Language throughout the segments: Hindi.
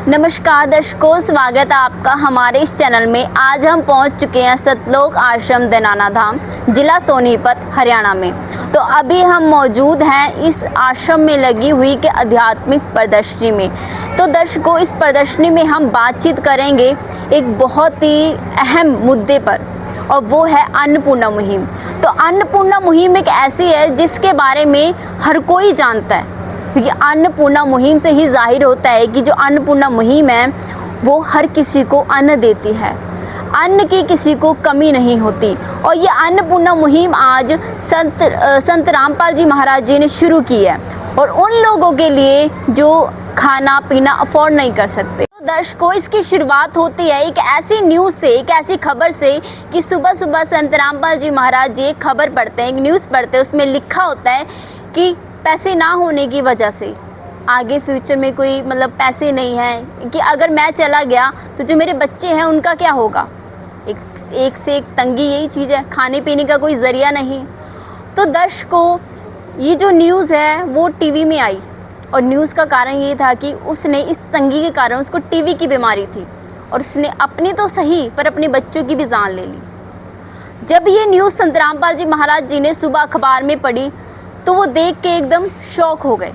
नमस्कार दर्शकों, स्वागत है आपका हमारे इस चैनल में। आज हम पहुंच चुके हैं सतलोक आश्रम दनाना धाम, जिला सोनीपत, हरियाणा में। तो अभी हम मौजूद हैं इस आश्रम में लगी हुई के आध्यात्मिक प्रदर्शनी में। तो दर्शकों, इस प्रदर्शनी में हम बातचीत करेंगे एक बहुत ही अहम मुद्दे पर, और वो है अन्नपूर्णा मुहिम। तो अन्नपूर्णा मुहिम एक ऐसी है जिसके बारे में हर कोई जानता है, क्योंकि अन्नपूर्णा मुहिम से ही जाहिर होता है कि जो अन्नपूर्णा मुहिम है वो हर किसी को अन्न देती है, अन्न की किसी को कमी नहीं होती। और ये अन्नपूर्णा मुहिम आज संत रामपाल जी महाराज जी ने शुरू की है, और उन लोगों के लिए जो खाना पीना अफोर्ड नहीं कर सकते। तो दर्शकों, इसकी शुरुआत होती है एक ऐसी न्यूज़ से, एक ऐसी खबर से कि सुबह सुबह संत रामपाल जी महाराज जी एक खबर पढ़ते हैं, एक न्यूज़ पढ़ते हैं। उसमें लिखा होता है कि पैसे ना होने की वजह से आगे फ्यूचर में कोई पैसे नहीं हैं, कि अगर मैं चला गया तो जो मेरे बच्चे हैं उनका क्या होगा। एक से एक तंगी यही चीज़ है, खाने पीने का कोई ज़रिया नहीं। तो दर्शकों, ये जो न्यूज़ है वो टीवी में आई, और न्यूज़ का कारण ये था कि उसने इस तंगी के कारण, उसको टीवी की बीमारी थी, और उसने अपनी तो सही पर अपने बच्चों की भी जान ले ली। जब ये न्यूज़ संत रामपाल जी महाराज जी ने सुबह अखबार में पढ़ी तो वो देख के एकदम शॉक हो गए,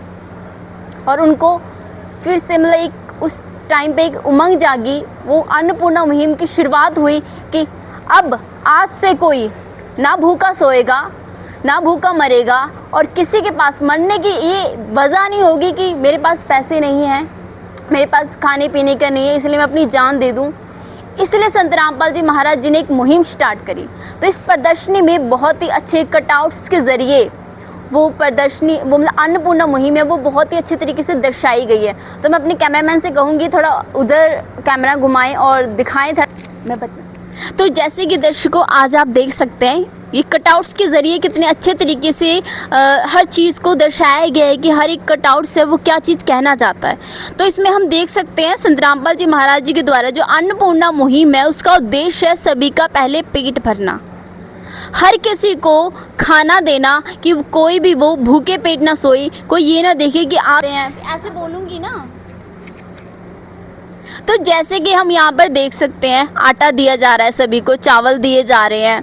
और उनको फिर से एक उस टाइम पे एक उमंग जागी। वो अन्नपूर्णा मुहिम की शुरुआत हुई कि अब आज से कोई ना भूखा सोएगा, ना भूखा मरेगा, और किसी के पास मरने की ये वजह नहीं होगी कि मेरे पास पैसे नहीं हैं, मेरे पास खाने पीने का नहीं है, इसलिए मैं अपनी जान दे दूं। इसलिए संत रामपाल जी महाराज जी ने एक मुहिम स्टार्ट करी। तो इस प्रदर्शनी में बहुत ही अच्छे कटआउट्स के ज़रिए वो प्रदर्शनी, वो अन्नपूर्णा मुहिम है, वो बहुत ही अच्छे तरीके से दर्शाई गई है। तो मैं अपने कैमरामैन से कहूँगी थोड़ा उधर कैमरा घुमाएं और दिखाएं था मैं बता। तो जैसे कि दर्शकों, आज आप देख सकते हैं ये कटआउट्स के ज़रिए कितने अच्छे तरीके से हर चीज़ को दर्शाया गया है कि हर एक कटआउट से वो क्या चीज़ कहना चाहता है। तो इसमें हम देख सकते हैं संत रामपाल जी महाराज जी के द्वारा जो अन्नपूर्णा मुहिम है उसका उद्देश्य है सभी का पहले पेट भरना, हर किसी को खाना देना, कि कोई भी वो भूखे पेट ना सोए, कोई ये ना देखे कि आप हैं। ऐसे बोलूँगी ना। तो जैसे कि हम यहाँ पर देख सकते हैं आटा दिया जा रहा है सभी को, चावल दिए जा रहे हैं,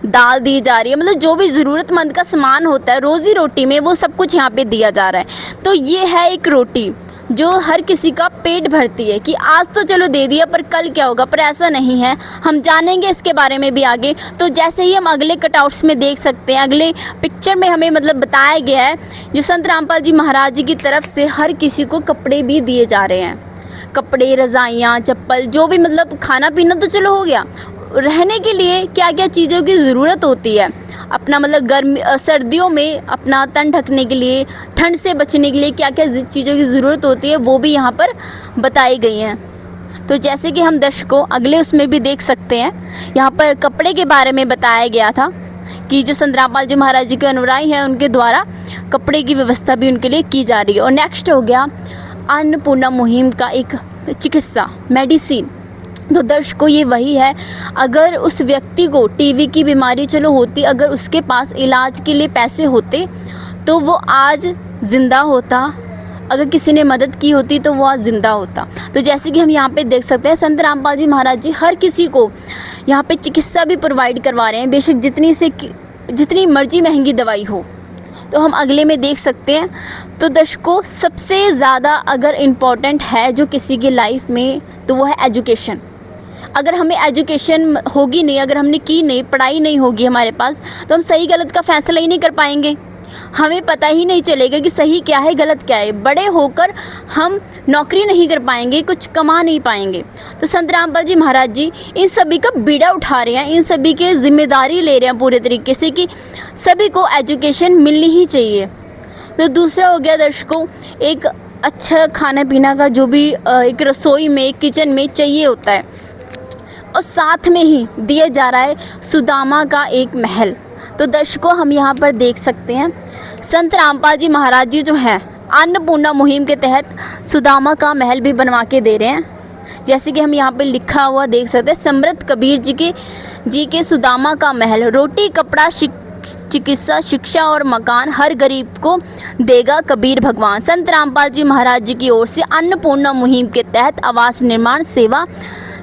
दाल दी जा रही है, जो भी ज़रूरतमंद का सामान होता है रोज़ी रोटी में, वो सब कुछ यहाँ पे दिया जा रहा है। तो ये है एक रोटी जो हर किसी का पेट भरती है, कि आज तो चलो दे दिया पर कल क्या होगा। पर ऐसा नहीं है, हम जानेंगे इसके बारे में भी आगे। तो जैसे ही हम अगले कटआउट्स में देख सकते हैं, अगले पिक्चर में हमें बताया गया है जो संत रामपाल जी महाराज जी की तरफ से हर किसी को कपड़े भी दिए जा रहे हैं, कपड़े, रज़ाइयाँ, चप्पल, जो भी खाना पीना तो चलो हो गया, रहने के लिए क्या क्या चीज़ों की ज़रूरत होती है, अपना गर्मी सर्दियों में अपना तन ढकने के लिए, ठंड से बचने के लिए क्या क्या चीज़ों की ज़रूरत होती है, वो भी यहाँ पर बताई गई हैं। तो जैसे कि हम दर्शकों अगले उसमें भी देख सकते हैं, यहाँ पर कपड़े के बारे में बताया गया था कि जो संत रामपाल जी महाराज जी के अनुयायी हैं उनके द्वारा कपड़े की व्यवस्था भी उनके लिए की जा रही है। और नेक्स्ट हो गया अन्नपूर्णा मुहिम का एक चिकित्सा, मेडिसिन। तो दर्शकों, ये वही है, अगर उस व्यक्ति को टीवी की बीमारी चलो होती, अगर उसके पास इलाज के लिए पैसे होते तो वो आज ज़िंदा होता, अगर किसी ने मदद की होती तो वो आज ज़िंदा होता। तो जैसे कि हम यहाँ पे देख सकते हैं संत रामपाल जी महाराज जी हर किसी को यहाँ पे चिकित्सा भी प्रोवाइड करवा रहे हैं, बेशक जितनी मर्जी महंगी दवाई हो। तो हम अगले में देख सकते हैं। तो दर्शकों, सबसे ज़्यादा अगर इम्पॉर्टेंट है जो किसी की लाइफ में, तो वो है एजुकेशन। अगर हमें एजुकेशन होगी नहीं, अगर हमने की नहीं, पढ़ाई नहीं होगी हमारे पास, तो हम सही गलत का फैसला ही नहीं कर पाएंगे, हमें पता ही नहीं चलेगा कि सही क्या है गलत क्या है। बड़े होकर हम नौकरी नहीं कर पाएंगे, कुछ कमा नहीं पाएंगे। तो संत रामपाल जी महाराज जी इन सभी का बीड़ा उठा रहे हैं, इन सभी के जिम्मेदारी ले रहे हैं पूरे तरीके से कि सभी को एजुकेशन मिलनी ही चाहिए। तो दूसरा हो गया दर्शकों, एक अच्छा खाना पीना का जो भी एक रसोई में, एक किचन में चाहिए होता है, और साथ में ही दिया जा रहा है सुदामा का एक महल। तो दर्शकों, हम यहाँ पर देख सकते हैं संत रामपाल जी महाराज जी जो हैं अन्नपूर्णा मुहिम के तहत सुदामा का महल भी बनवा के दे रहे हैं। जैसे कि हम यहाँ पे लिखा हुआ देख सकते हैं, समृद्ध कबीर जी के सुदामा का महल, रोटी कपड़ा चिकित्सा, शिक्षा और मकान हर गरीब को देगा कबीर भगवान। संत रामपाल जी महाराज जी की ओर से अन्नपूर्णा मुहिम के तहत आवास निर्माण सेवा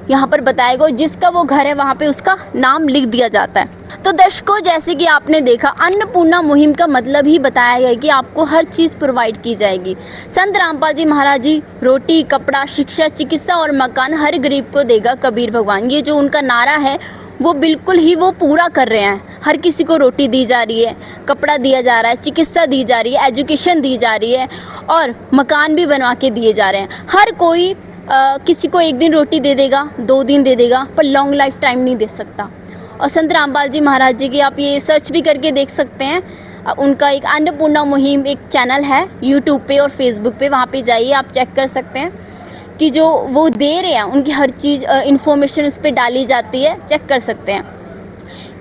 यहाँ पर बताया गया, जिसका वो घर है वहाँ पे उसका नाम लिख दिया जाता है। तो दर्शकों, जैसे कि आपने देखा, अन्नपूर्णा मुहिम का मतलब ही बताया गया कि आपको हर चीज़ प्रोवाइड की जाएगी। संत रामपाल जी महाराज जी रोटी, कपड़ा, शिक्षा, चिकित्सा और मकान हर गरीब को देगा कबीर भगवान, ये जो उनका नारा है वो बिल्कुल ही वो पूरा कर रहे हैं। हर किसी को रोटी दी जा रही है, कपड़ा दिया जा रहा है, चिकित्सा दी जा रही है, एजुकेशन दी जा रही है और मकान भी बनवा के दिए जा रहे हैं। हर कोई किसी को एक दिन रोटी दे देगा, 2 दिन दे देगा, पर लॉन्ग लाइफ टाइम नहीं दे सकता। और संत रामपाल जी महाराज जी की आप ये सर्च भी करके देख सकते हैं। उनका एक अन्नपूर्णा मुहिम एक चैनल है यूट्यूब पे और फेसबुक पे, वहाँ पे जाइए आप चेक कर सकते हैं कि जो वो दे रहे हैं उनकी हर चीज़ इन्फॉर्मेशन उस पर डाली जाती है। चेक कर सकते हैं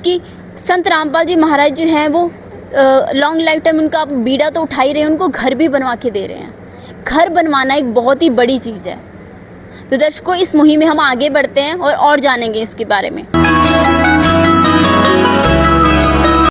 कि संत रामपाल जी महाराज जो हैं वो लॉन्ग लाइफ टाइम उनका आप बीड़ा तो उठा ही रहे हैं, उनको घर भी बनवा के दे रहे हैं। घर बनवाना एक बहुत ही बड़ी चीज़ है। तो दर्शकों, इस मुहिम में हम आगे बढ़ते हैं और जानेंगे इसके बारे में।